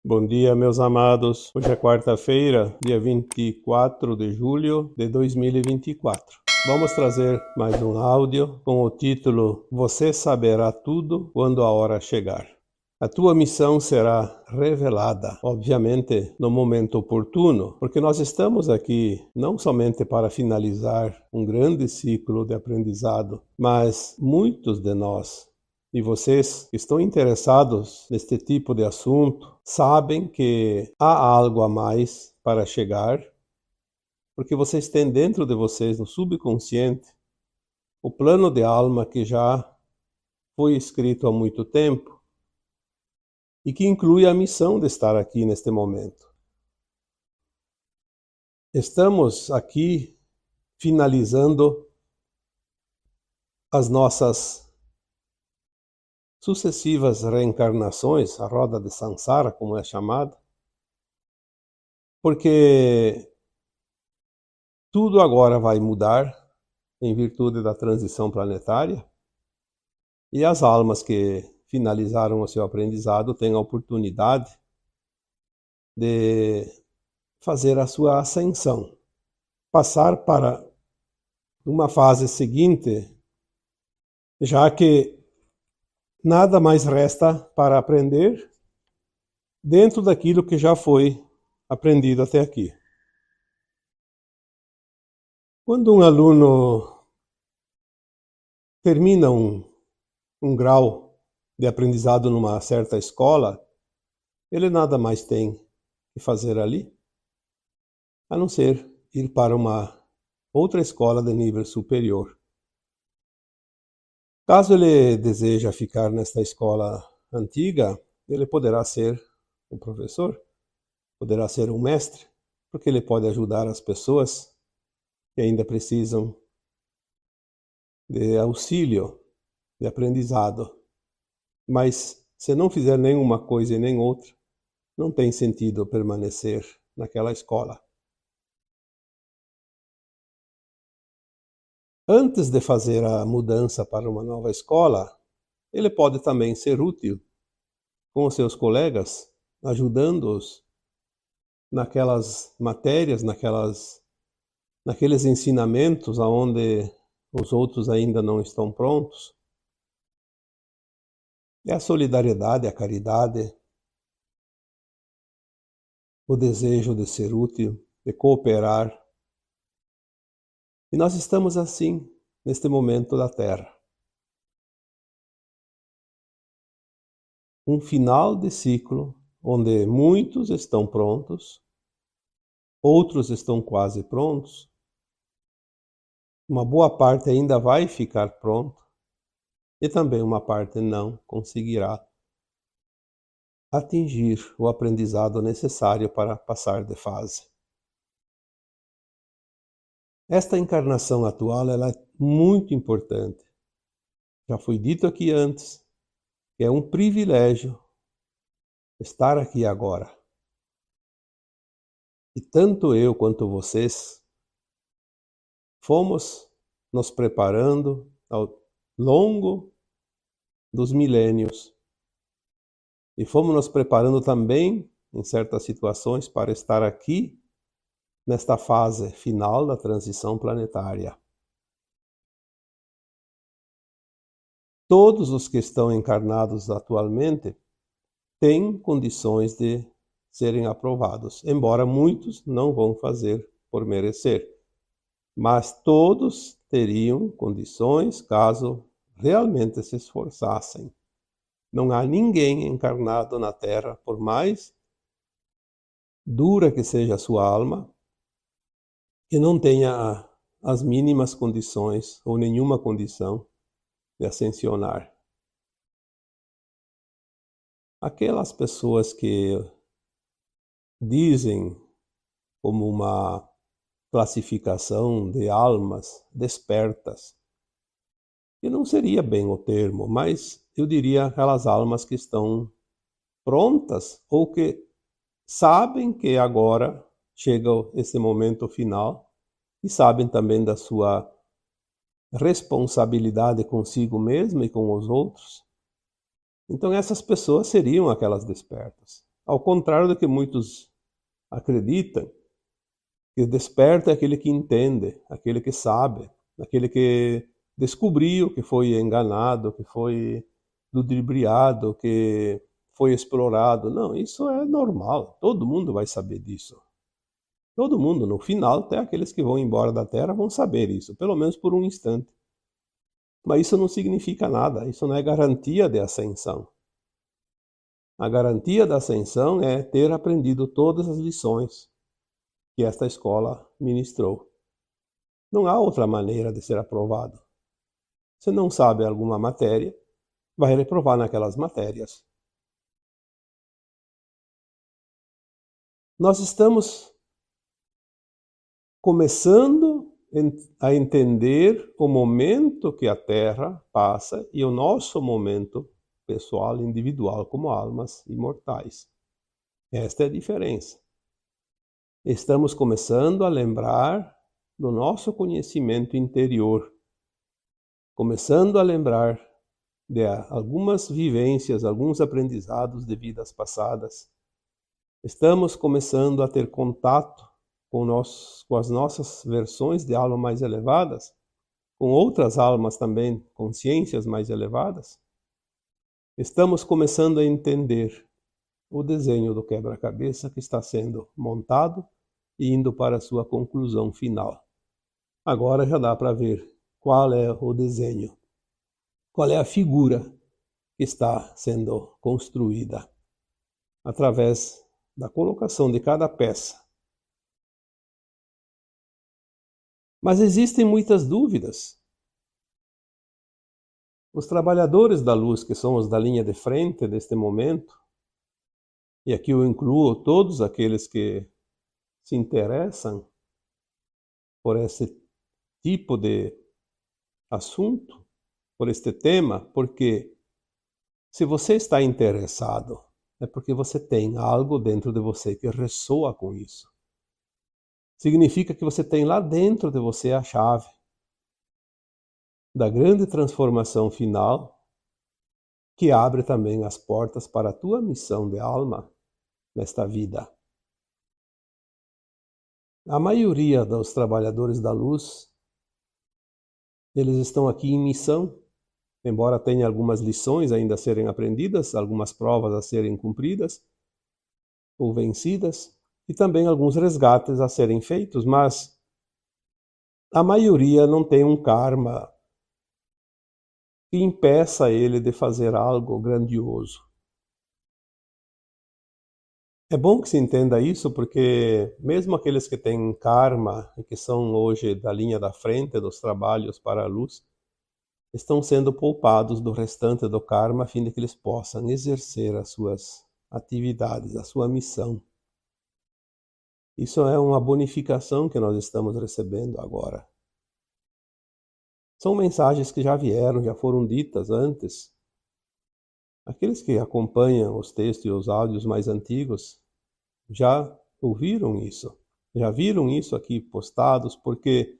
Bom dia, meus amados. Hoje é quarta-feira, dia 24 de julho de 2024. Vamos trazer mais um áudio com o título Você saberá tudo quando a hora chegar. A tua missão será revelada, obviamente, no momento oportuno, porque nós estamos aqui não somente para finalizar um grande ciclo de aprendizado, mas muitos de nós e vocês que estão interessados neste tipo de assunto sabem que há algo a mais para chegar, porque vocês têm dentro de vocês, no subconsciente, o plano de alma que já foi escrito há muito tempo e que inclui a missão de estar aqui neste momento. Estamos aqui finalizando as nossas sucessivas reencarnações, a roda de Sansara, como é chamada, porque tudo agora vai mudar em virtude da transição planetária e as almas que finalizaram o seu aprendizado têm a oportunidade de fazer a sua ascensão, passar para uma fase seguinte, já que nada mais resta para aprender dentro daquilo que já foi aprendido até aqui. Quando um aluno termina um grau de aprendizado numa certa escola, ele nada mais tem que fazer ali, a não ser ir para uma outra escola de nível superior. Caso ele deseja ficar nesta escola antiga, ele poderá ser um professor, poderá ser um mestre, porque ele pode ajudar as pessoas que ainda precisam de auxílio, de aprendizado. Mas se não fizer nenhuma coisa e nem outra, não tem sentido permanecer naquela escola. Antes de fazer a mudança para uma nova escola, ele pode também ser útil com os seus colegas, ajudando-os naquelas matérias, naqueles ensinamentos aonde os outros ainda não estão prontos. É a solidariedade, a caridade, o desejo de ser útil, de cooperar. E nós estamos assim, neste momento da Terra. Um final de ciclo, onde muitos estão prontos, outros estão quase prontos, uma boa parte ainda vai ficar pronto, e também uma parte não conseguirá atingir o aprendizado necessário para passar de fase. Esta encarnação atual ela é muito importante. Já foi dito aqui antes que é um privilégio estar aqui agora. E tanto eu quanto vocês fomos nos preparando ao longo dos milênios e fomos nos preparando também em certas situações para estar aqui nesta fase final da transição planetária. Todos os que estão encarnados atualmente têm condições de serem aprovados, embora muitos não vão fazer por merecer. Mas todos teriam condições caso realmente se esforçassem. Não há ninguém encarnado na Terra, por mais dura que seja a sua alma, que não tenha as mínimas condições ou nenhuma condição de ascensionar. Aquelas pessoas que dizem como uma classificação de almas despertas, que não seria bem o termo, mas eu diria aquelas almas que estão prontas ou que sabem que agora chega esse momento final e sabem também da sua responsabilidade consigo mesmo e com os outros. Então essas pessoas seriam aquelas despertas. Ao contrário do que muitos acreditam, que desperta é aquele que entende, aquele que sabe, aquele que descobriu que foi enganado, que foi ludibriado, que foi explorado. Não, isso é normal, todo mundo vai saber disso. Todo mundo, no final, até aqueles que vão embora da Terra vão saber isso, pelo menos por um instante. Mas isso não significa nada, isso não é garantia de ascensão. A garantia da ascensão é ter aprendido todas as lições que esta escola ministrou. Não há outra maneira de ser aprovado. Se não sabe alguma matéria, vai reprovar naquelas matérias. Nós estamos começando a entender o momento que a Terra passa e o nosso momento pessoal, individual, como almas imortais. Esta é a diferença. Estamos começando a lembrar do nosso conhecimento interior, começando a lembrar de algumas vivências, alguns aprendizados de vidas passadas. Estamos começando a ter contato com as nossas versões de alma mais elevadas, com outras almas também, consciências mais elevadas. Estamos começando a entender o desenho do quebra-cabeça que está sendo montado e indo para a sua conclusão final. Agora já dá para ver qual é o desenho, qual é a figura que está sendo construída através da colocação de cada peça. Mas existem muitas dúvidas. Os trabalhadores da luz, que são os da linha de frente deste momento, e aqui eu incluo todos aqueles que se interessam por esse tipo de assunto, por este tema, porque se você está interessado, é porque você tem algo dentro de você que ressoa com isso. Significa que você tem lá dentro de você a chave da grande transformação final, que abre também as portas para a tua missão de alma nesta vida. A maioria dos trabalhadores da luz, eles estão aqui em missão, embora tenha algumas lições ainda a serem aprendidas, algumas provas a serem cumpridas ou vencidas, e também alguns resgates a serem feitos, mas a maioria não tem um karma que impeça ele de fazer algo grandioso. É bom que se entenda isso, porque mesmo aqueles que têm karma e que são hoje da linha da frente dos trabalhos para a luz, estão sendo poupados do restante do karma a fim de que eles possam exercer as suas atividades, a sua missão. Isso é uma bonificação que nós estamos recebendo agora. São mensagens que já vieram, já foram ditas antes. Aqueles que acompanham os textos e os áudios mais antigos já ouviram isso, já viram isso aqui postados, porque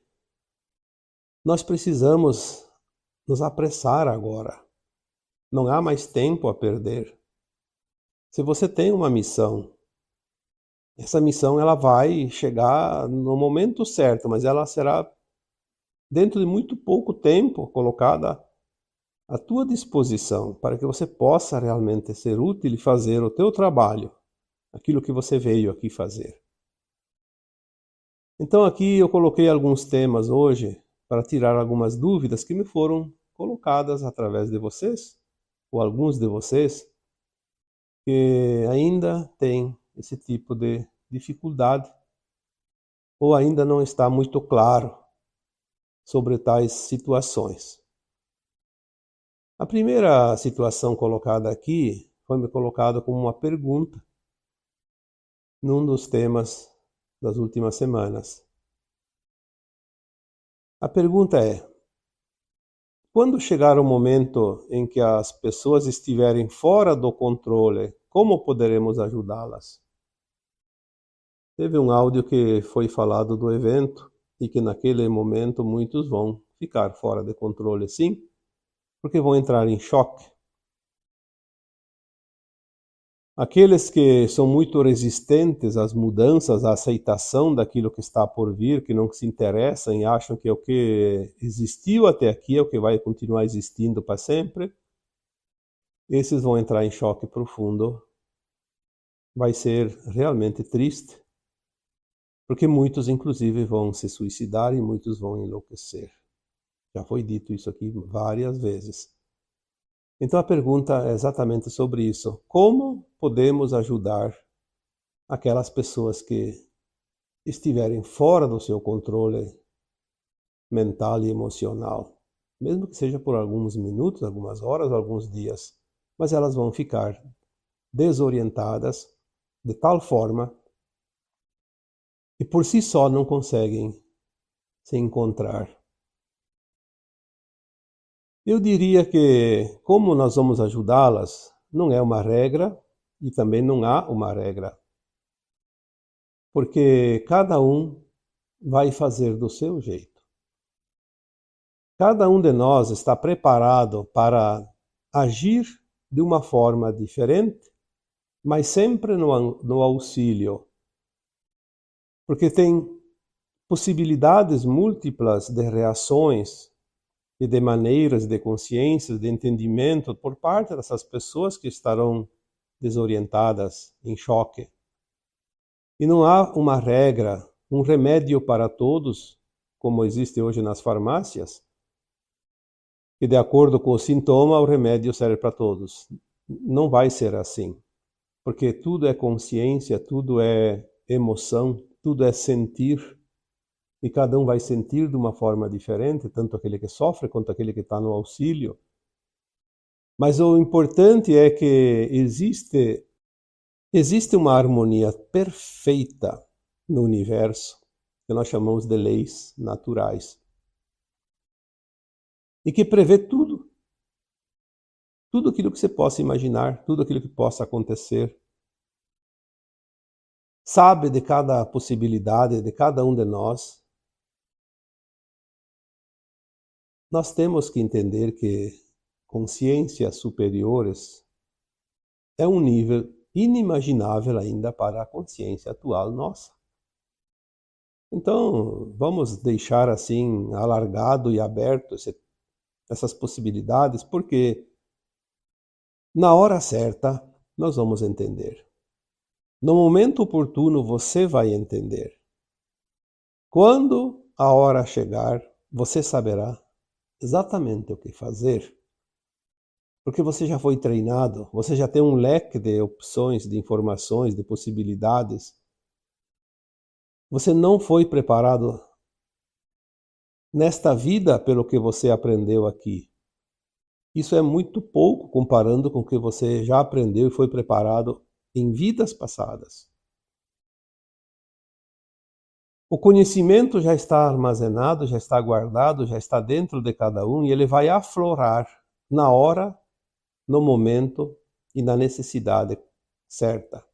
nós precisamos nos apressar agora. Não há mais tempo a perder. Se você tem uma missão, essa missão ela vai chegar no momento certo, mas ela será dentro de muito pouco tempo colocada à tua disposição para que você possa realmente ser útil e fazer o teu trabalho, aquilo que você veio aqui fazer. Então aqui eu coloquei alguns temas hoje para tirar algumas dúvidas que me foram colocadas através de vocês, ou alguns de vocês, que ainda têm esse tipo de dificuldade, ou ainda não está muito claro sobre tais situações. A primeira situação colocada aqui foi me colocada como uma pergunta num dos temas das últimas semanas. A pergunta é: quando chegar o momento em que as pessoas estiverem fora do controle, como poderemos ajudá-las? Teve um áudio que foi falado do evento e que naquele momento muitos vão ficar fora de controle, sim, porque vão entrar em choque. Aqueles que são muito resistentes às mudanças, à aceitação daquilo que está por vir, que não se interessam e acham que o que existiu até aqui é o que vai continuar existindo para sempre, esses vão entrar em choque profundo. Vai ser realmente triste, porque muitos, inclusive, vão se suicidar e muitos vão enlouquecer. Já foi dito isso aqui várias vezes. Então a pergunta é exatamente sobre isso. Como podemos ajudar aquelas pessoas que estiverem fora do seu controle mental e emocional? Mesmo que seja por alguns minutos, algumas horas, alguns dias. Mas elas vão ficar desorientadas de tal forma que por si só não conseguem se encontrar. Eu diria que como nós vamos ajudá-las não é uma regra e também não há uma regra. Porque cada um vai fazer do seu jeito. Cada um de nós está preparado para agir de uma forma diferente, mas sempre no auxílio. Porque tem possibilidades múltiplas de reações e de maneiras de consciência, de entendimento por parte dessas pessoas que estarão desorientadas, em choque. E não há uma regra, um remédio para todos, como existe hoje nas farmácias, que de acordo com o sintoma o remédio serve para todos. Não vai ser assim, porque tudo é consciência, tudo é emoção, tudo é sentir. E cada um vai sentir de uma forma diferente, tanto aquele que sofre quanto aquele que está no auxílio. Mas o importante é que existe uma harmonia perfeita no universo, que nós chamamos de leis naturais, e que prevê tudo aquilo que você possa imaginar, tudo aquilo que possa acontecer. Sabe de cada possibilidade de cada um de nós. Nós temos que entender que consciências superiores é um nível inimaginável ainda para a consciência atual nossa. Então, vamos deixar assim alargado e aberto essas possibilidades, porque na hora certa nós vamos entender. No momento oportuno você vai entender. Quando a hora chegar, você saberá exatamente o que fazer, porque você já foi treinado, você já tem um leque de opções, de informações, de possibilidades. Você não foi preparado nesta vida pelo que você aprendeu aqui. Isso é muito pouco comparando com o que você já aprendeu e foi preparado em vidas passadas. O conhecimento já está armazenado, já está guardado, já está dentro de cada um e ele vai aflorar na hora, no momento e na necessidade certa.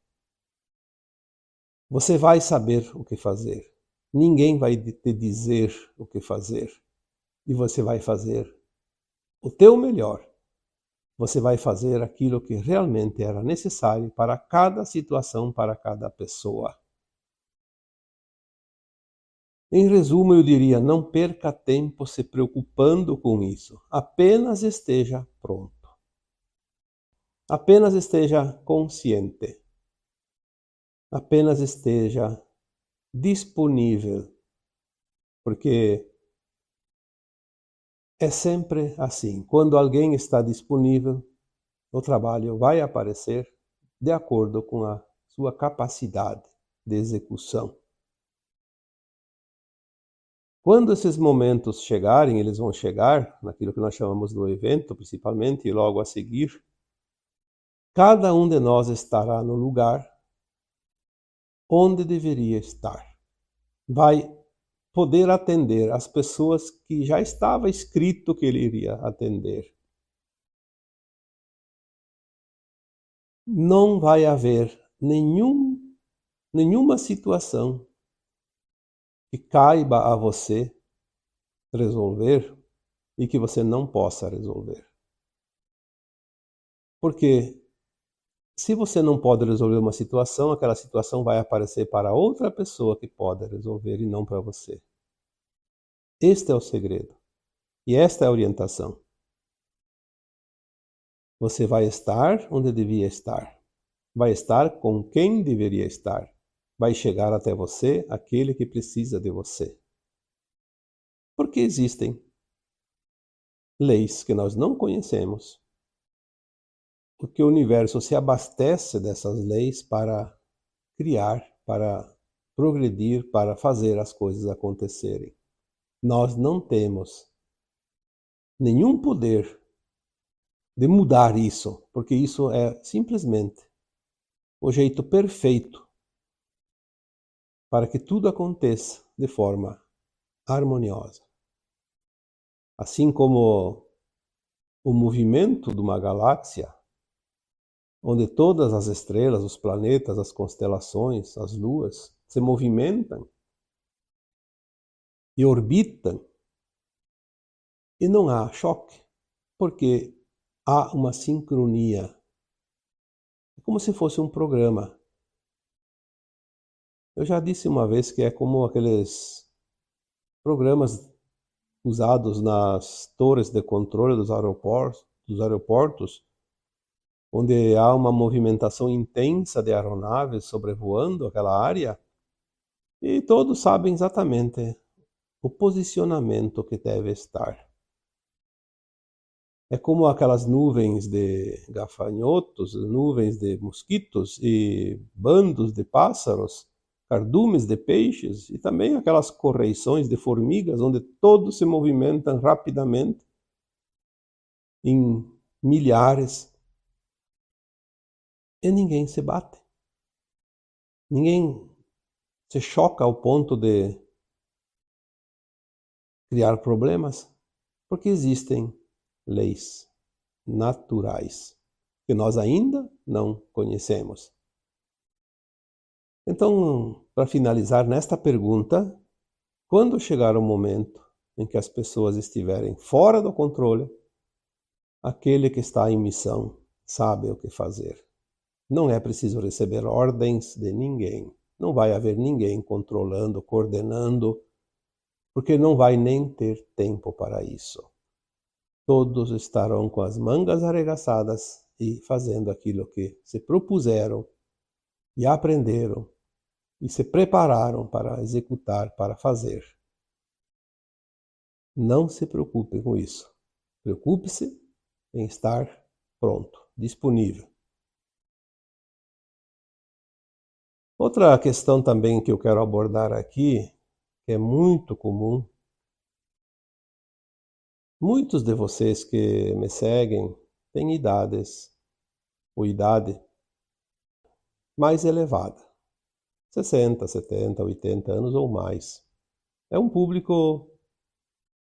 Você vai saber o que fazer. Ninguém vai te dizer o que fazer. E você vai fazer o teu melhor. Você vai fazer aquilo que realmente era necessário para cada situação, para cada pessoa. Em resumo, eu diria, não perca tempo se preocupando com isso. Apenas esteja pronto. Apenas esteja consciente. Apenas esteja disponível. Porque é sempre assim. Quando alguém está disponível, o trabalho vai aparecer de acordo com a sua capacidade de execução. Quando esses momentos chegarem, eles vão chegar naquilo que nós chamamos do evento, principalmente, e logo a seguir, cada um de nós estará no lugar onde deveria estar. Vai poder atender as pessoas que já estava escrito que ele iria atender. Não vai haver nenhuma situação que caiba a você resolver e que você não possa resolver. Porque Se você não pode resolver uma situação, aquela situação vai aparecer para outra pessoa que pode resolver e não para você. Este é o segredo. E esta é a orientação. Você vai estar onde devia estar. Vai estar com quem deveria estar. Vai chegar até você aquele que precisa de você. Porque existem leis que nós não conhecemos. Porque o universo se abastece dessas leis para criar, para progredir, para fazer as coisas acontecerem. Nós não temos nenhum poder de mudar isso, porque isso é simplesmente o jeito perfeito para que tudo aconteça de forma harmoniosa. Assim como o movimento de uma galáxia, onde todas as estrelas, os planetas, as constelações, as luas se movimentam e orbitam, e não há choque, porque há uma sincronia. É como se fosse um programa. Eu já disse uma vez que é como aqueles programas usados nas torres de controle dos aeroportos, onde há uma movimentação intensa de aeronaves sobrevoando aquela área, e todos sabem exatamente o posicionamento que deve estar. É como aquelas nuvens de gafanhotos, nuvens de mosquitos e bandos de pássaros, cardumes de peixes e também aquelas correições de formigas, onde todos se movimentam rapidamente em milhares e ninguém se bate. Ninguém se choca ao ponto de criar problemas, porque existem leis naturais que nós ainda não conhecemos. Então, para finalizar nesta pergunta, quando chegar o momento em que as pessoas estiverem fora do controle, aquele que está em missão sabe o que fazer. Não é preciso receber ordens de ninguém. Não vai haver ninguém controlando, coordenando, porque não vai nem ter tempo para isso. Todos estarão com as mangas arregaçadas e fazendo aquilo que se propuseram e aprenderam e se prepararam para executar, para fazer. Não se preocupe com isso. Preocupe-se em estar pronto, disponível. Outra questão também que eu quero abordar aqui, que é muito comum. Muitos de vocês que me seguem têm idades ou idade mais elevada, 60, 70, 80 anos ou mais. É um público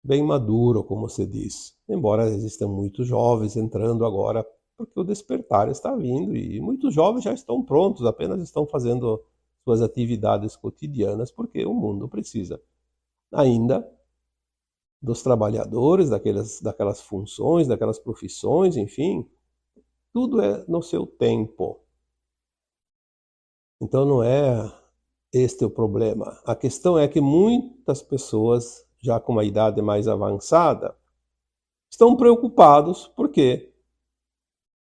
bem maduro, como se diz, embora existam muitos jovens entrando agora, porque o despertar está vindo e muitos jovens já estão prontos, apenas estão fazendo suas atividades cotidianas, porque o mundo precisa ainda dos trabalhadores, daquelas funções, daquelas profissões, enfim, tudo é no seu tempo. Então não é este o problema. A questão é que muitas pessoas, já com uma idade mais avançada, estão preocupados porque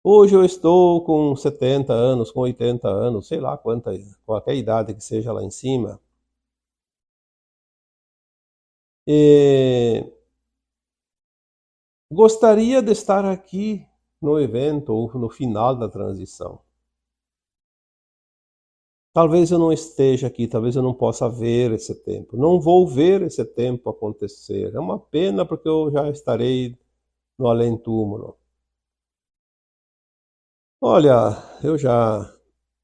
hoje eu estou com 70 anos, com 80 anos, sei lá qualquer idade que seja lá em cima. E gostaria de estar aqui no evento ou no final da transição. Talvez eu não esteja aqui, talvez eu não possa ver esse tempo. Não vou ver esse tempo acontecer. É uma pena porque eu já estarei no além-túmulo. Olha, eu já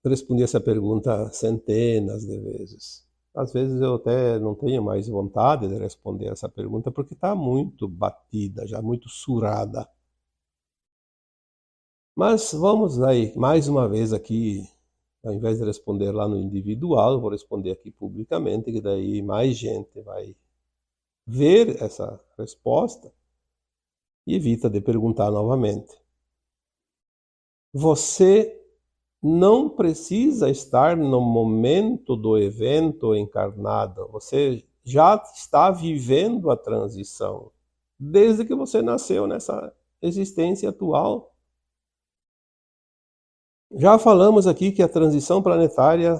respondi essa pergunta centenas de vezes. Às vezes eu até não tenho mais vontade de responder essa pergunta porque está muito batida, já muito surada. Mas vamos aí, mais uma vez aqui, ao invés de responder lá no individual, eu vou responder aqui publicamente, que daí mais gente vai ver essa resposta e evita de perguntar novamente. Você não precisa estar no momento do evento encarnado. Você já está vivendo a transição desde que você nasceu nessa existência atual. Já falamos aqui que a transição planetária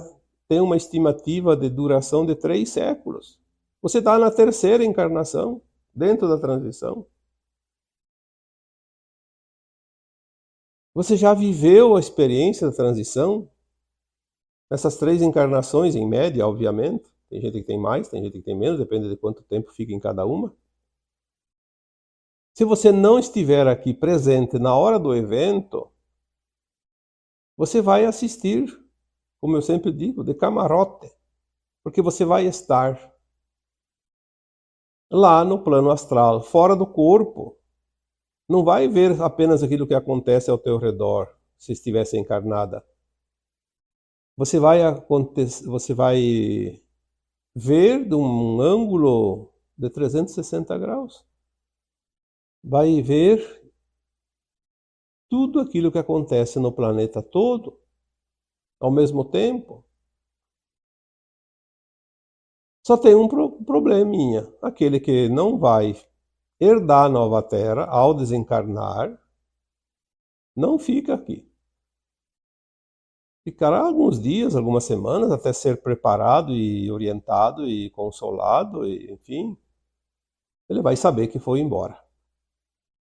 tem uma estimativa de duração de 3 séculos. Você está na terceira encarnação dentro da transição. Você já viveu a experiência da transição? Essas 3 encarnações, em média, obviamente. Tem gente que tem mais, tem gente que tem menos, depende de quanto tempo fica em cada uma. Se você não estiver aqui presente na hora do evento, você vai assistir, como eu sempre digo, de camarote, porque você vai estar lá no plano astral, fora do corpo. Não vai ver apenas aquilo que acontece ao teu redor, se estivesse encarnada. Você vai ver de um ângulo de 360 graus. Vai ver tudo aquilo que acontece no planeta todo, ao mesmo tempo. Só tem um probleminha. Aquele que não vai herdar a nova Terra ao desencarnar, não fica aqui. Ficará alguns dias, algumas semanas, até ser preparado e orientado e consolado, e, enfim. Ele vai saber que foi embora.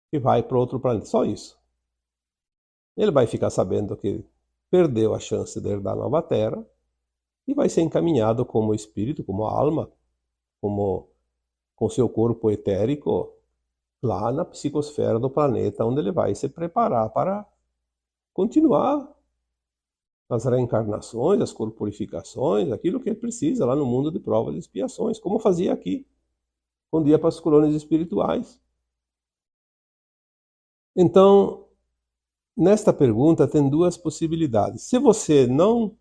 Que vai para outro planeta. Só isso. Ele vai ficar sabendo que perdeu a chance de herdar a nova Terra e vai ser encaminhado como espírito, como alma, com seu corpo etérico, lá na psicosfera do planeta, onde ele vai se preparar para continuar as reencarnações, as corporificações, aquilo que ele precisa lá no mundo de provas e expiações, como fazia aqui, quando ia para as colônias espirituais. Então, nesta pergunta tem 2 possibilidades. Se você não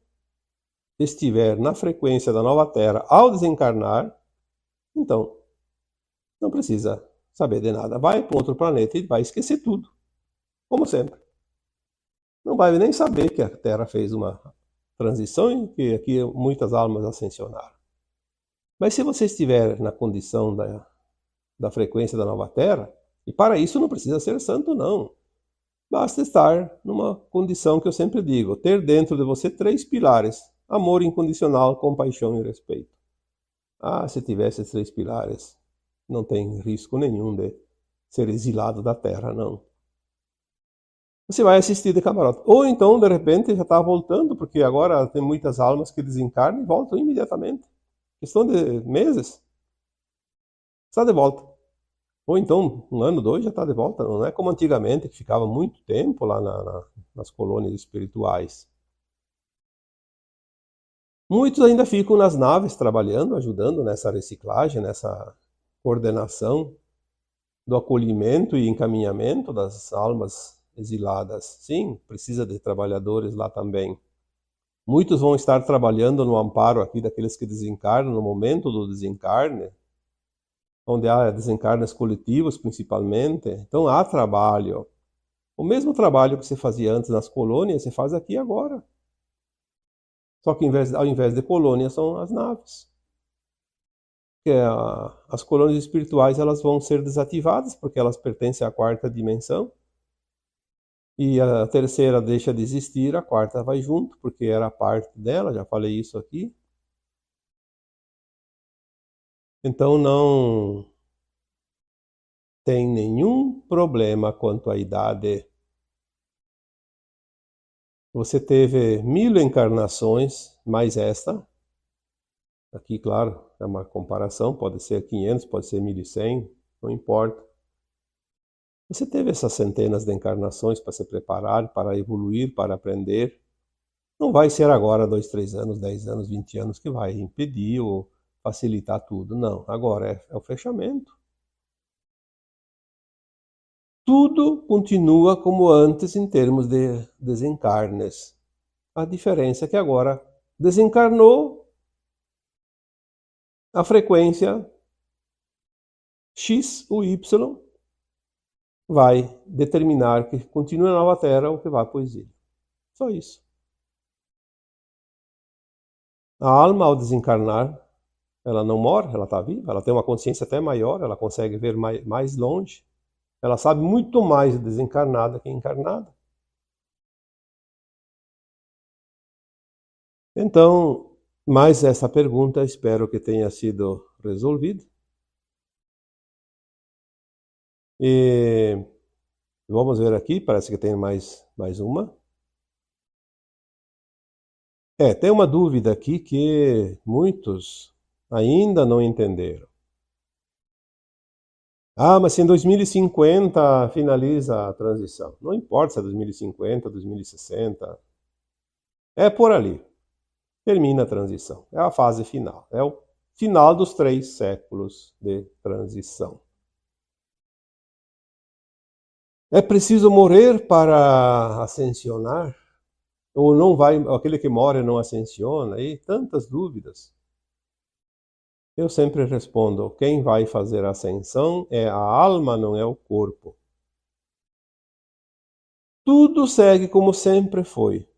estiver na frequência da nova Terra ao desencarnar, então não precisa saber de nada. Vai para outro planeta e vai esquecer tudo, como sempre. Não vai nem saber que a Terra fez uma transição e que aqui muitas almas ascensionaram. Mas se você estiver na condição da frequência da nova Terra, e para isso não precisa ser santo, não. Basta estar numa condição que eu sempre digo, ter dentro de você 3 pilares: amor incondicional, compaixão e respeito. Se tivesse esses 3 pilares, não tem risco nenhum de ser exilado da Terra, não. Você vai assistir de camarote. Ou então, de repente, já está voltando, porque agora tem muitas almas que desencarnam e voltam imediatamente. Questão de meses, está de volta. Ou então, 1 ano, 2, já está de volta. Não é como antigamente, que ficava muito tempo lá nas colônias espirituais. Muitos ainda ficam nas naves trabalhando, ajudando nessa reciclagem, nessa coordenação do acolhimento e encaminhamento das almas exiladas. Sim, precisa de trabalhadores lá também. Muitos vão estar trabalhando no amparo aqui daqueles que desencarnam, no momento do desencarne, onde há desencarnes coletivos principalmente. Então há trabalho. O mesmo trabalho que se fazia antes nas colônias, se faz aqui agora. Só que ao invés de colônias são as naves. As colônias espirituais elas vão ser desativadas porque elas pertencem à 4ª dimensão. E a terceira deixa de existir, a 4ª vai junto, porque era parte dela, já falei isso aqui. Então não tem nenhum problema quanto à idade. Você teve 1000 encarnações, mais esta. Aqui, claro, é uma comparação, pode ser 500, pode ser 1100, não importa. Você teve essas centenas de encarnações para se preparar, para evoluir, para aprender. Não vai ser agora 2, 3 anos, 10 anos, 20 anos que vai impedir ou facilitar tudo. Não, agora é o fechamento. Tudo continua como antes em termos de desencarnes. A diferença é que agora desencarnou, a frequência X ou Y vai determinar que continue na nova Terra ou que vá para o exílio. Só isso. A alma, ao desencarnar, ela não morre, ela está viva, ela tem uma consciência até maior, ela consegue ver mais longe. Ela sabe muito mais desencarnada que encarnada. Então, mais essa pergunta espero que tenha sido resolvida. E vamos ver aqui, parece que tem mais uma. Tem uma dúvida aqui que muitos ainda não entenderam. Mas se em 2050 finaliza a transição. Não importa se é 2050, 2060. É por ali. Termina a transição. É a fase final. É o final dos 3 séculos de transição. É preciso morrer para ascensionar? Ou não vai, aquele que morre não ascensiona? E tantas dúvidas. Eu sempre respondo, quem vai fazer a ascensão é a alma, não é o corpo. Tudo segue como sempre foi.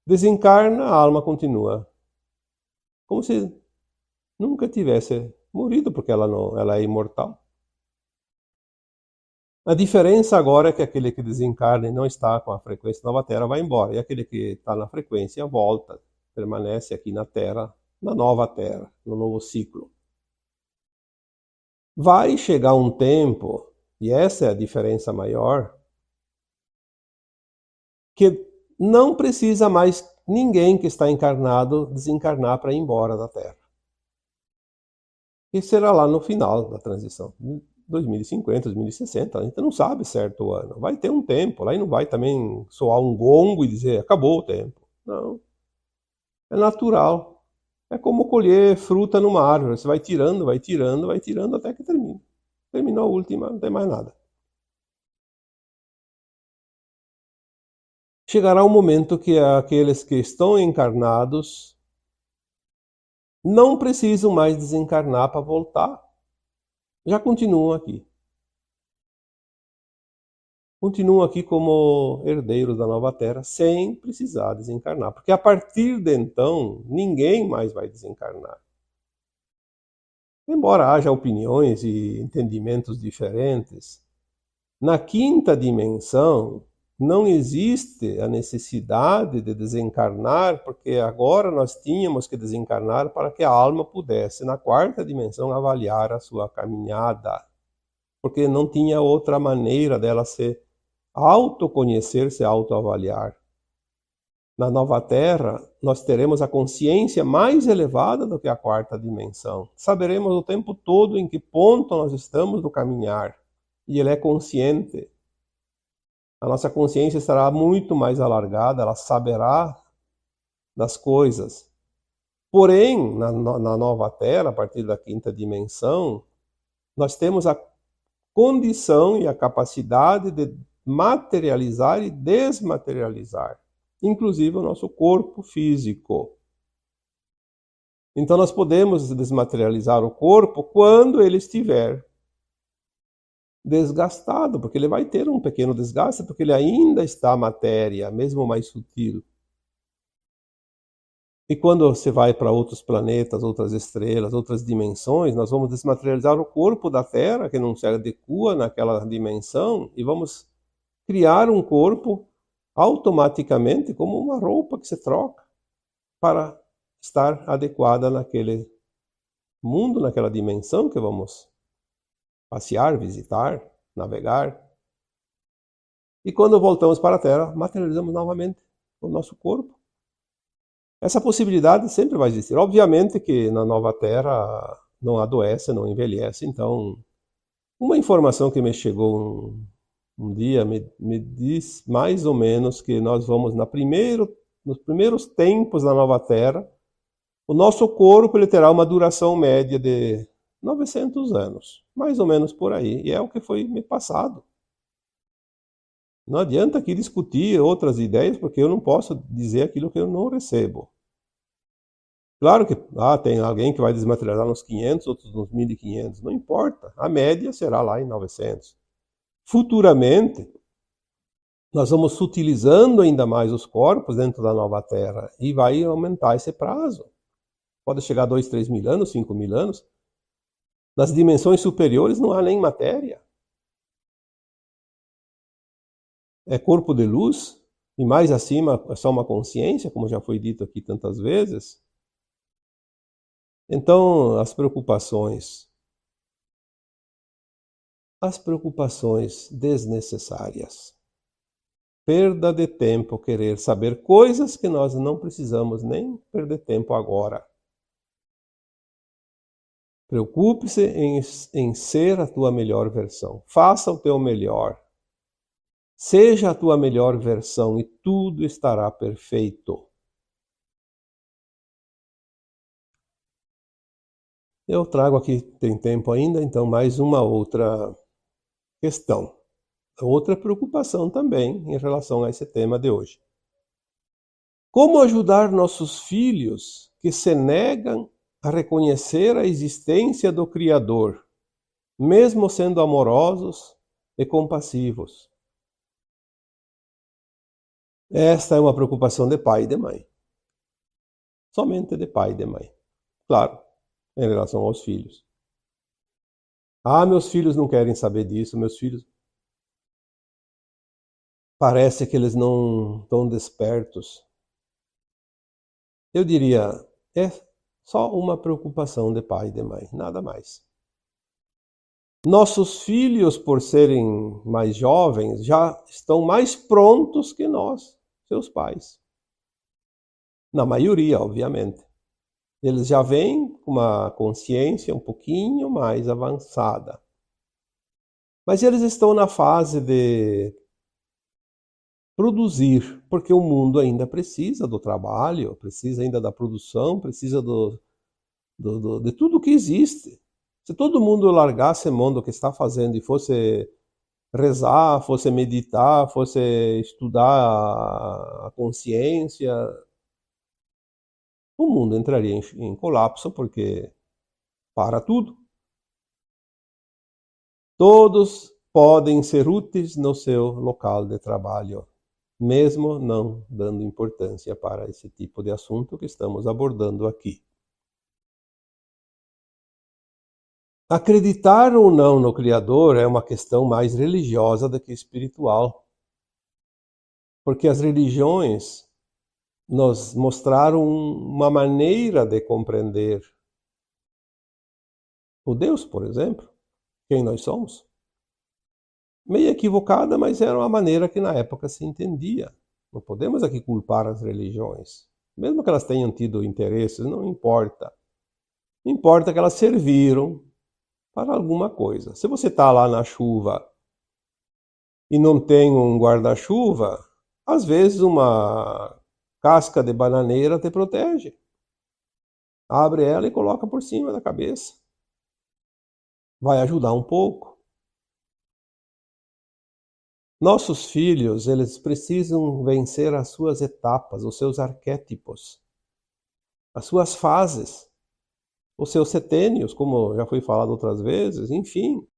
Desencarna, a alma continua. Como se nunca tivesse morrido, porque ela é imortal. A diferença agora é que aquele que desencarna e não está com a frequência nova Terra vai embora. E aquele que está na frequência volta, permanece aqui na Terra, na nova Terra, no novo ciclo. Vai chegar um tempo, e essa é a diferença maior, que não precisa mais ninguém que está encarnado desencarnar para ir embora da Terra. E será lá no final da transição, 2050, 2060, a gente não sabe certo o ano. Vai ter um tempo, lá e não vai também soar um gongo e dizer acabou o tempo. Não. É natural. É como colher fruta numa árvore. Você vai tirando, vai tirando, vai tirando até que termina. Terminou a última, não tem mais nada. Chegará um momento que aqueles que estão encarnados não precisam mais desencarnar para voltar. Já continuam aqui. Continuam aqui como herdeiros da nova terra, sem precisar desencarnar. Porque a partir de então, ninguém mais vai desencarnar. Embora haja opiniões e entendimentos diferentes, na quinta dimensão não existe a necessidade de desencarnar, porque agora nós tínhamos que desencarnar para que a alma pudesse, na quarta dimensão, avaliar a sua caminhada. Porque não tinha outra maneira dela se autoconhecer, se autoavaliar. Na nova Terra, nós teremos a consciência mais elevada do que a quarta dimensão. Saberemos o tempo todo em que ponto nós estamos no caminhar. E ele é consciente. A nossa consciência estará muito mais alargada, ela saberá das coisas. Porém, na nova Terra, a partir da quinta dimensão, nós temos a condição e a capacidade de materializar e desmaterializar, inclusive o nosso corpo físico. Então nós podemos desmaterializar o corpo quando ele estiver desgastado, porque ele vai ter um pequeno desgaste, porque ele ainda está matéria, mesmo mais sutil. E quando você vai para outros planetas, outras estrelas, outras dimensões, nós vamos desmaterializar o corpo da Terra, que não se adequa naquela dimensão, e vamos criar um corpo automaticamente como uma roupa que se troca para estar adequada naquele mundo, naquela dimensão que vamos passear, visitar, navegar. E quando voltamos para a Terra, materializamos novamente o nosso corpo. Essa possibilidade sempre vai existir. Obviamente que na nova Terra não adoece, não envelhece. Então, uma informação que me chegou um dia me diz mais ou menos que nós vamos nos primeiros tempos da nova Terra, o nosso corpo ele terá uma duração média de 900 anos, mais ou menos por aí, e é o que foi me passado. Não adianta aqui discutir outras ideias, porque eu não posso dizer aquilo que eu não recebo. Claro que tem alguém que vai desmaterializar nos 500, outros nos 1500, não importa, a média será lá em 900. Futuramente, nós vamos sutilizando ainda mais os corpos dentro da nova Terra e vai aumentar esse prazo. Pode chegar a 2, 3 mil anos, 5 mil anos. Nas dimensões superiores não há nem matéria. É corpo de luz, e mais acima é só uma consciência, como já foi dito aqui tantas vezes. Então, as preocupações desnecessárias. Perda de tempo querer saber coisas que nós não precisamos nem perder tempo agora. Preocupe-se em ser a tua melhor versão. Faça o teu melhor. Seja a tua melhor versão e tudo estará perfeito. Eu trago aqui, tem tempo ainda, então mais uma outra questão. Outra preocupação também em relação a esse tema de hoje. Como ajudar nossos filhos que se negam a reconhecer a existência do Criador, mesmo sendo amorosos e compassivos? Esta é uma preocupação de pai e de mãe. Somente de pai e de mãe. Claro, em relação aos filhos. Ah, meus filhos não querem saber disso, meus filhos... Parece que eles não estão despertos. Eu diria, é só uma preocupação de pai e de mãe, nada mais. Nossos filhos, por serem mais jovens, já estão mais prontos que nós, seus pais. Na maioria, obviamente. Eles já vêm com uma consciência um pouquinho mais avançada. Mas eles estão na fase de produzir, porque o mundo ainda precisa do trabalho, precisa ainda da produção, precisa de tudo que existe. Se todo mundo largasse a mão do que está fazendo e fosse rezar, fosse meditar, fosse estudar a consciência, o mundo entraria em colapso, porque para tudo. Todos podem ser úteis no seu local de trabalho, mesmo não dando importância para esse tipo de assunto que estamos abordando aqui. Acreditar ou não no Criador é uma questão mais religiosa do que espiritual, porque as religiões nos mostraram uma maneira de compreender o Deus, por exemplo, quem nós somos. Meio equivocada, mas era uma maneira que na época se entendia. Não podemos aqui culpar as religiões. Mesmo que elas tenham tido interesses, não importa. Importa que elas serviram para alguma coisa. Se você está lá na chuva e não tem um guarda-chuva, às vezes uma casca de bananeira te protege. Abre ela e coloca por cima da cabeça. Vai ajudar um pouco. Nossos filhos, eles precisam vencer as suas etapas, os seus arquétipos, as suas fases, os seus setênios, como já foi falado outras vezes, enfim.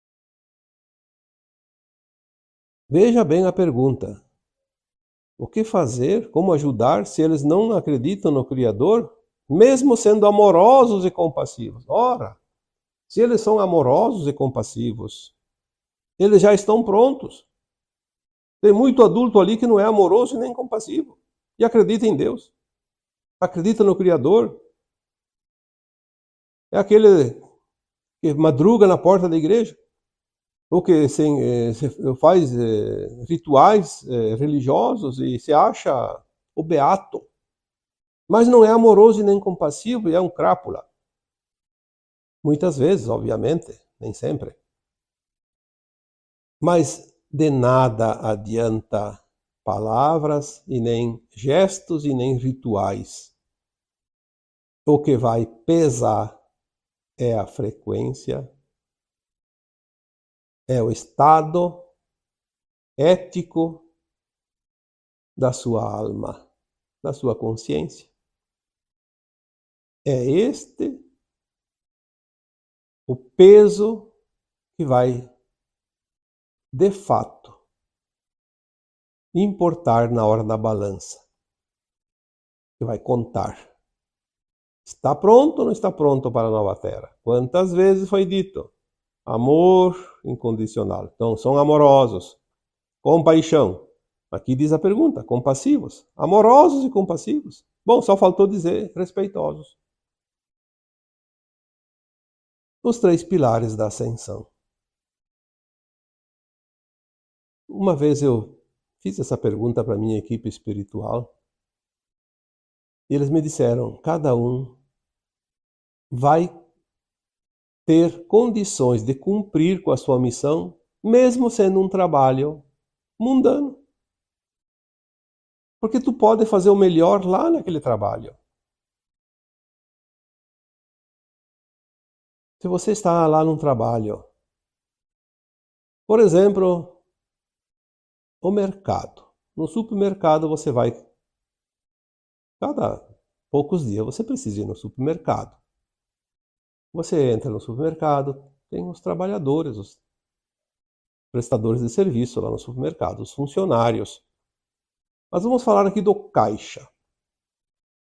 Veja bem a pergunta. O que fazer, como ajudar, se eles não acreditam no Criador, mesmo sendo amorosos e compassivos? Ora, se eles são amorosos e compassivos, eles já estão prontos. Tem muito adulto ali que não é amoroso e nem compassivo. E acredita em Deus. Acredita no Criador. É aquele que madruga na porta da igreja. Ou que faz rituais religiosos e se acha o beato. Mas não é amoroso e nem compassivo e é um crápula. Muitas vezes, obviamente, nem sempre. Mas de nada adianta palavras e nem gestos e nem rituais. O que vai pesar é a frequência, é o estado ético da sua alma, da sua consciência. É este o peso que vai, de fato, importar na hora da balança, que vai contar. Está pronto ou não está pronto para a nova terra? Quantas vezes foi dito? Amor incondicional. Então, são amorosos. Compaixão. Aqui diz a pergunta, compassivos. Amorosos e compassivos. Bom, só faltou dizer respeitosos. Os 3 pilares da ascensão. Uma vez eu fiz essa pergunta para a minha equipe espiritual e eles me disseram, cada um vai ter condições de cumprir com a sua missão, mesmo sendo um trabalho mundano. Porque tu pode fazer o melhor lá naquele trabalho. Se você está lá num trabalho, por exemplo, o mercado. No supermercado você vai, cada poucos dias você precisa ir no supermercado. Você entra no supermercado, tem os trabalhadores, os prestadores de serviço lá no supermercado, os funcionários. Mas vamos falar aqui do caixa.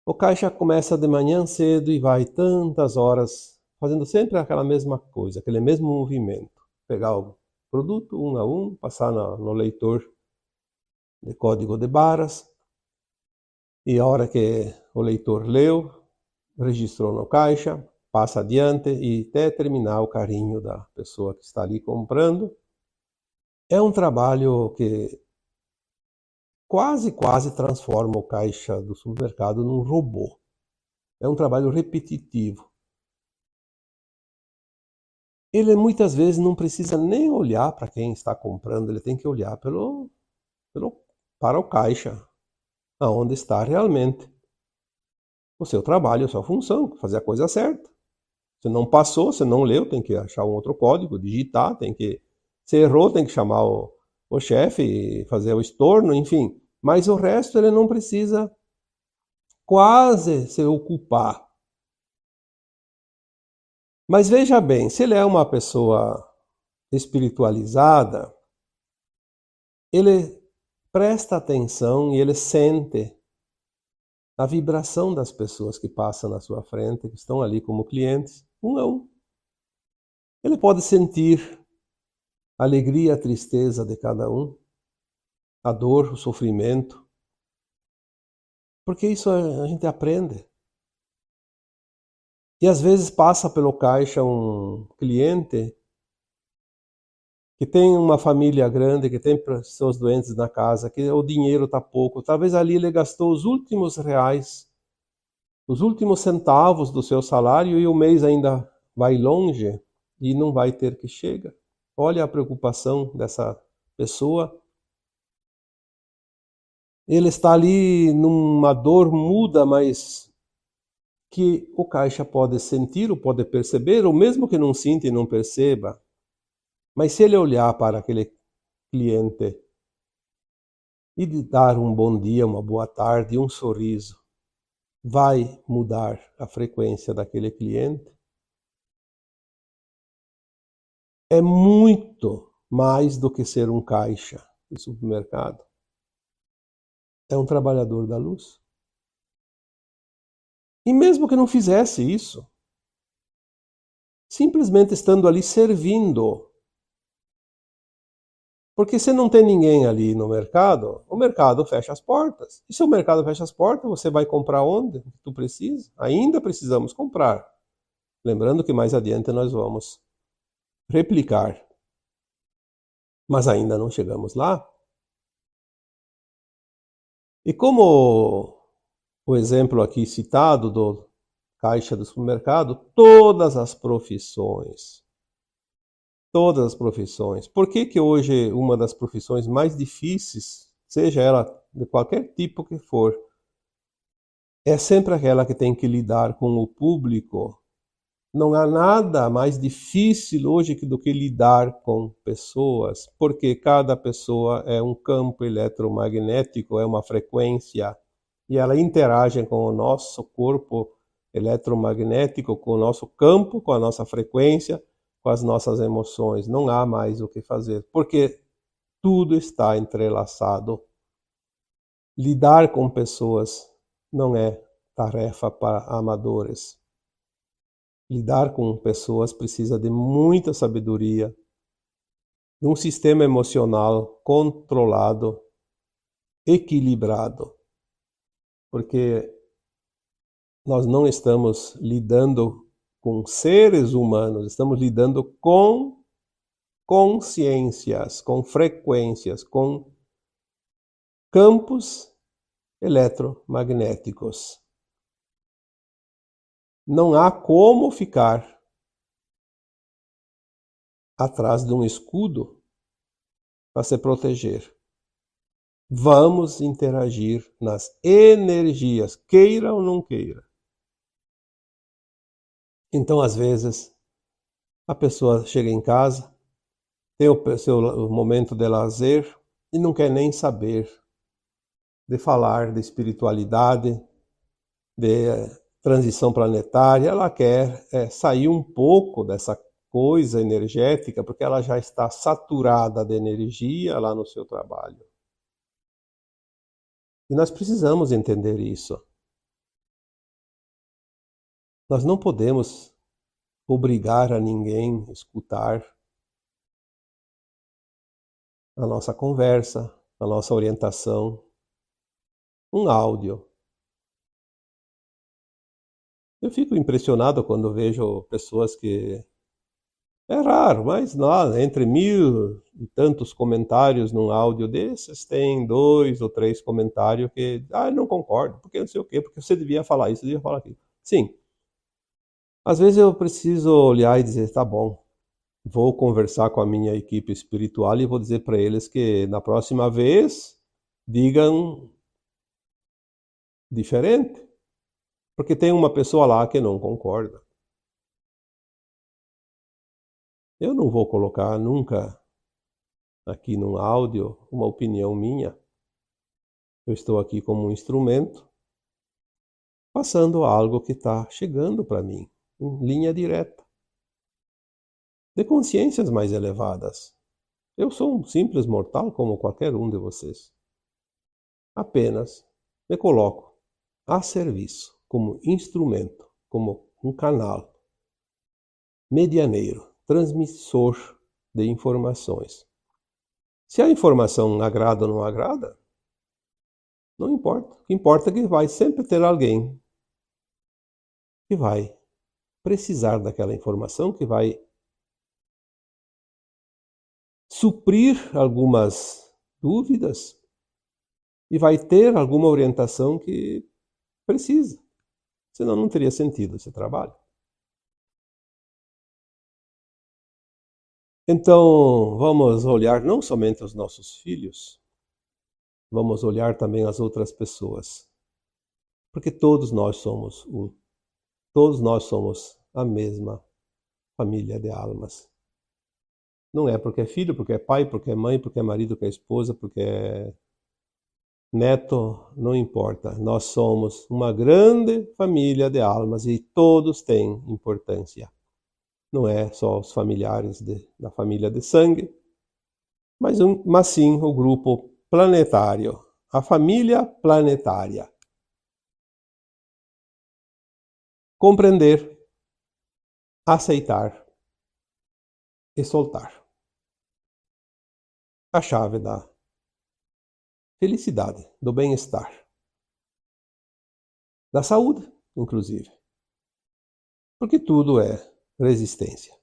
O caixa começa de manhã cedo e vai tantas horas, fazendo sempre aquela mesma coisa, aquele mesmo movimento. Pegar o produto um a um, passar no leitor de código de barras, e a hora que o leitor leu, registrou no caixa, passa adiante e até terminar o carinho da pessoa que está ali comprando. É um trabalho que quase transforma o caixa do supermercado num robô. É um trabalho repetitivo. Ele muitas vezes não precisa nem olhar para quem está comprando, ele tem que olhar para o caixa, aonde está realmente o seu trabalho, a sua função, fazer a coisa certa. Se não passou, se não leu, tem que achar um outro código, digitar, se errou, tem que chamar o chefe, fazer o estorno, enfim. Mas o resto ele não precisa quase se ocupar. Mas veja bem, se ele é uma pessoa espiritualizada, ele presta atenção e ele sente a vibração das pessoas que passam na sua frente, que estão ali como clientes, um a um. Ele pode sentir a alegria, a tristeza de cada um, a dor, o sofrimento, porque isso a gente aprende. E às vezes passa pelo caixa um cliente que tem uma família grande, que tem pessoas doentes na casa, que o dinheiro está pouco. Talvez ali ele gastou os últimos reais, os últimos centavos do seu salário e o mês ainda vai longe e não vai ter que chegar. Olha a preocupação dessa pessoa. Ele está ali numa dor muda, mas que o caixa pode sentir ou pode perceber, ou mesmo que não sinta e não perceba. Mas se ele olhar para aquele cliente e lhe dar um bom dia, uma boa tarde, um sorriso, vai mudar a frequência daquele cliente? É muito mais do que ser um caixa de supermercado. É um trabalhador da luz. E mesmo que não fizesse isso, simplesmente estando ali servindo. Porque se não tem ninguém ali no mercado, o mercado fecha as portas. E se o mercado fecha as portas, você vai comprar onde tu precisa? Ainda precisamos comprar. Lembrando que mais adiante nós vamos replicar. Mas ainda não chegamos lá. E como o exemplo aqui citado do caixa do supermercado, todas as profissões. Por que hoje uma das profissões mais difíceis, seja ela de qualquer tipo que for, é sempre aquela que tem que lidar com o público? Não há nada mais difícil hoje do que lidar com pessoas, porque cada pessoa é um campo eletromagnético, é uma frequência, e ela interage com o nosso corpo eletromagnético, com o nosso campo, com a nossa frequência, com as nossas emoções. Não há mais o que fazer, porque tudo está entrelaçado. Lidar com pessoas não é tarefa para amadores. Lidar com pessoas precisa de muita sabedoria, de um sistema emocional controlado, equilibrado, porque nós não estamos lidando com seres humanos, estamos lidando com consciências, com frequências, com campos eletromagnéticos. Não há como ficar atrás de um escudo para se proteger. Vamos interagir nas energias, queira ou não queira. Então, às vezes, a pessoa chega em casa, tem o seu momento de lazer e não quer nem saber de falar de espiritualidade, de transição planetária. Ela quer sair um pouco dessa coisa energética, porque ela já está saturada de energia lá no seu trabalho. E nós precisamos entender isso. Nós não podemos obrigar a ninguém a escutar a nossa conversa, a nossa orientação, um áudio. Eu fico impressionado quando vejo pessoas que... É raro, mas não, entre 1000 e tantos comentários num áudio desses, tem 2 ou 3 comentários que... eu não concordo, porque não sei o quê, porque você devia falar isso, devia falar aquilo. Sim. Às vezes eu preciso olhar e dizer, tá bom, vou conversar com a minha equipe espiritual e vou dizer para eles que na próxima vez digam diferente, porque tem uma pessoa lá que não concorda. Eu não vou colocar nunca aqui no áudio uma opinião minha. Eu estou aqui como um instrumento, passando algo que está chegando para mim, em linha direta, de consciências mais elevadas. Eu sou um simples mortal como qualquer um de vocês. Apenas me coloco a serviço, como instrumento, como um canal, medianeiro, transmissor de informações. Se a informação agrada ou não agrada, não importa. O que importa é que vai sempre ter alguém que vai precisar daquela informação, que vai suprir algumas dúvidas e vai ter alguma orientação que precisa. Senão não teria sentido esse trabalho. Então, vamos olhar não somente os nossos filhos, vamos olhar também as outras pessoas. Porque todos nós somos um. Todos nós somos a mesma família de almas. Não é porque é filho, porque é pai, porque é mãe, porque é marido, porque é esposa, porque é neto, não importa. Nós somos uma grande família de almas e todos têm importância. Não é só os familiares da família de sangue, mas sim o grupo planetário, a família planetária. Compreender, aceitar e soltar. A chave da felicidade, do bem-estar, da saúde, inclusive. Porque tudo é resistência.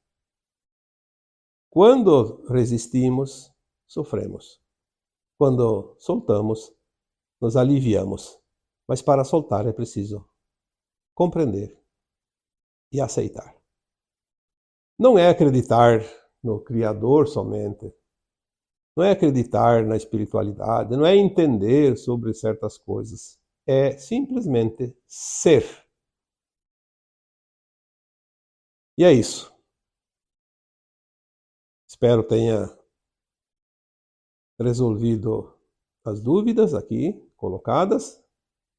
Quando resistimos, sofremos. Quando soltamos, nos aliviamos. Mas para soltar é preciso compreender e aceitar. Não é acreditar no Criador somente. Não é acreditar na espiritualidade. Não é entender sobre certas coisas. É simplesmente ser. E é isso. Espero tenha resolvido as dúvidas aqui colocadas,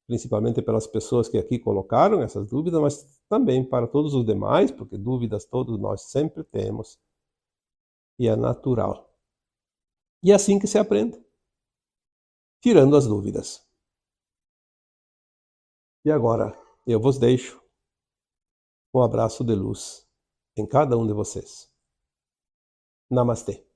principalmente pelas pessoas que aqui colocaram essas dúvidas, mas também para todos os demais, porque dúvidas todos nós sempre temos, e é natural. E é assim que se aprende, tirando as dúvidas. E agora, Eu vos deixo um abraço de luz em cada um de vocês. Namastê.